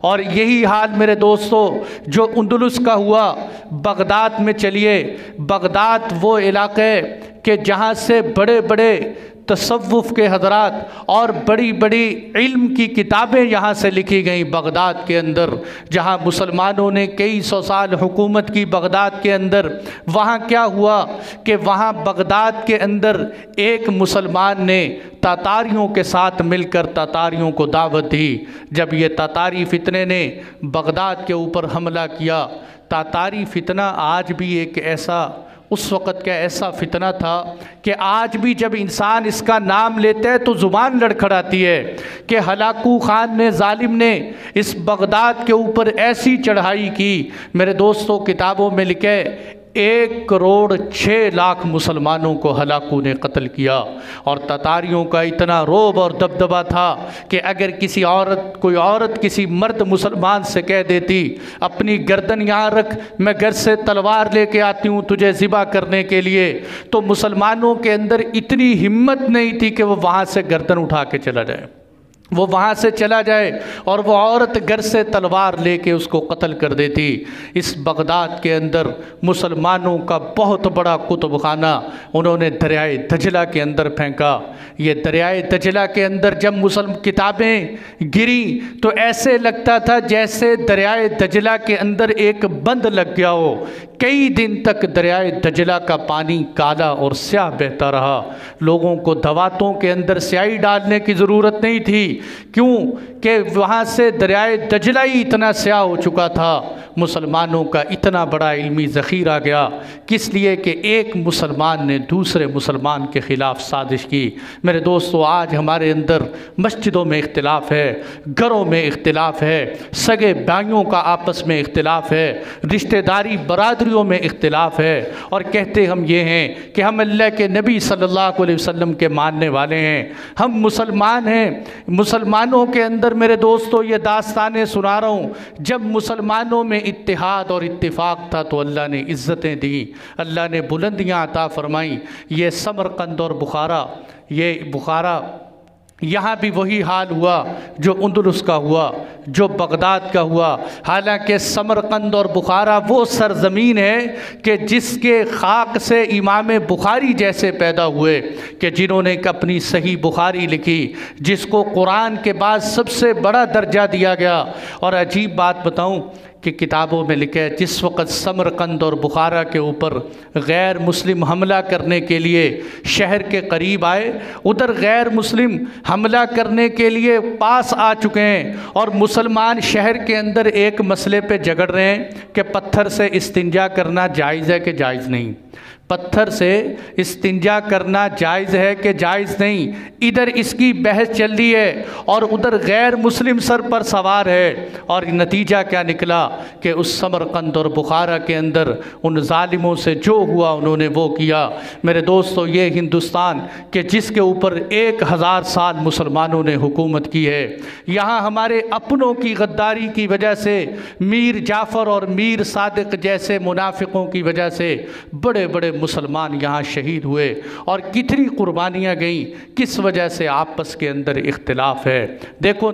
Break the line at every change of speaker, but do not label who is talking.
और यही हाल मेरे दोस्तों जो अंदलुस का हुआ, बगदाद में चलिए। बगदाद वो इलाक़े कि जहाँ से बड़े बड़े तसव्वुफ़ के हज़रात और बड़ी बड़ी इल्म की किताबें यहाँ से लिखी गई बगदाद के अंदर, जहाँ मुसलमानों ने कई सौ साल हुकूमत की बगदाद के अंदर। वहाँ क्या हुआ कि वहाँ बगदाद के अंदर एक मुसलमान ने तातारियों के साथ मिलकर तातारियों को दावत दी। जब ये तातारी फितने ने बगदाद के ऊपर हमला किया, तातारी फितना आज भी एक ऐसा, उस वक़्त का ऐसा फितना था कि आज भी जब इंसान इसका नाम लेते हैं तो ज़ुबान लड़खड़ाती है कि हलाकू ख़ान ने, जालिम ने इस बगदाद के ऊपर ऐसी चढ़ाई की। मेरे दोस्तों किताबों में लिखे 1,06,00,000 मुसलमानों को हलाकू ने कत्ल किया। और तातारियों का इतना रोब और दबदबा था कि अगर कोई औरत किसी मर्द मुसलमान से कह देती अपनी गर्दन यहाँ रख, मैं घर से तलवार लेके आती हूँ तुझे ज़िबा करने के लिए, तो मुसलमानों के अंदर इतनी हिम्मत नहीं थी कि वो वहाँ से गर्दन उठा के चला जाए, वो वहाँ से चला जाए और वो औरत घर से तलवार लेके उसको कत्ल कर देती। इस बगदाद के अंदर मुसलमानों का बहुत बड़ा कुतुबखाना उन्होंने दरियाए दजला के अंदर फेंका। ये दरियाए दजला के अंदर जब किताबें गिरी तो ऐसे लगता था जैसे दरियाए दजला के अंदर एक बंद लग गया हो। कई दिन तक दरियाए दजला का पानी काला और स्याह बहता रहा। लोगों को दवातों के अंदर स्याही डालने की ज़रूरत नहीं थी। क्यों कि वहाँ से दरियाए दजला ही इतना स्याह हो चुका था। मुसलमानों का इतना बड़ा इल्मी ज़ख़ीरा गया, किस लिए कि एक मुसलमान ने दूसरे मुसलमान के ख़िलाफ़ साजिश की। मेरे दोस्तों आज हमारे अंदर मस्जिदों में इख्तिलाफ़ है, घरों में इख्तिलाफ़ है, सगे भाइयों का आपस में इख्तिलाफ़ है, रिश्तेदारी बरादरियों में इख्तिलाफ़ है, और कहते हम ये हैं कि हम अल्लाह के नबी सल्लल्लाहु अलैहि वसल्लम के मानने वाले हैं, हम मुसलमान हैं। मुसलमानों के अंदर मेरे दोस्तों ये दास्तानें सुना रहा हूँ, जब मुसलमानों में इत्तिहाद और इत्तिफाक था तो अल्लाह ने इज़्ज़तें दी, अल्लाह ने बुलंदियाँ अता फरमाई। ये समरकंद और बुखारा यहाँ भी वही हाल हुआ जो अंदलुस का हुआ, जो बगदाद का हुआ। हालांकि समरकंद और बुखारा वो सरज़मीन है कि जिसके खाक से इमाम बुखारी जैसे पैदा हुए, कि जिन्होंने अपनी सही बुखारी लिखी, जिसको कुरान के बाद सबसे बड़ा दर्जा दिया गया। और अजीब बात बताऊं कि किताबों में लिखा है जिस वक़्त समरकंद और बुखारा के ऊपर गैर मुस्लिम हमला करने के लिए शहर के करीब आए, उधर गैर मुस्लिम हमला करने के लिए पास आ चुके हैं और मुसलमान शहर के अंदर एक मसले पे झगड़ रहे हैं कि पत्थर से इस्तिंजा करना जायज़ है कि जायज़ नहीं, पत्थर से इस्तिंजा करना जायज़ है कि जायज़ नहीं। इधर इसकी बहस चल रही है और उधर गैर मुस्लिम सर पर सवार है। और नतीजा क्या निकला कि उस समरकंद और बुखारा के अंदर उन जालिमों से जो हुआ उन्होंने वो किया। मेरे दोस्तों ये हिंदुस्तान के जिसके ऊपर 1000 साल मुसलमानों ने हुकूमत की है, यहाँ हमारे अपनों की गद्दारी की वजह से, मीर जाफ़र और मीर सादिक जैसे मुनाफिकों की वजह से बड़े बड़े मुसलमान यहाँ शहीद हुए और कितनी कुर्बानियाँ गईं, किस वजह से आपस के अंदर इख्तिलाफ है। देखो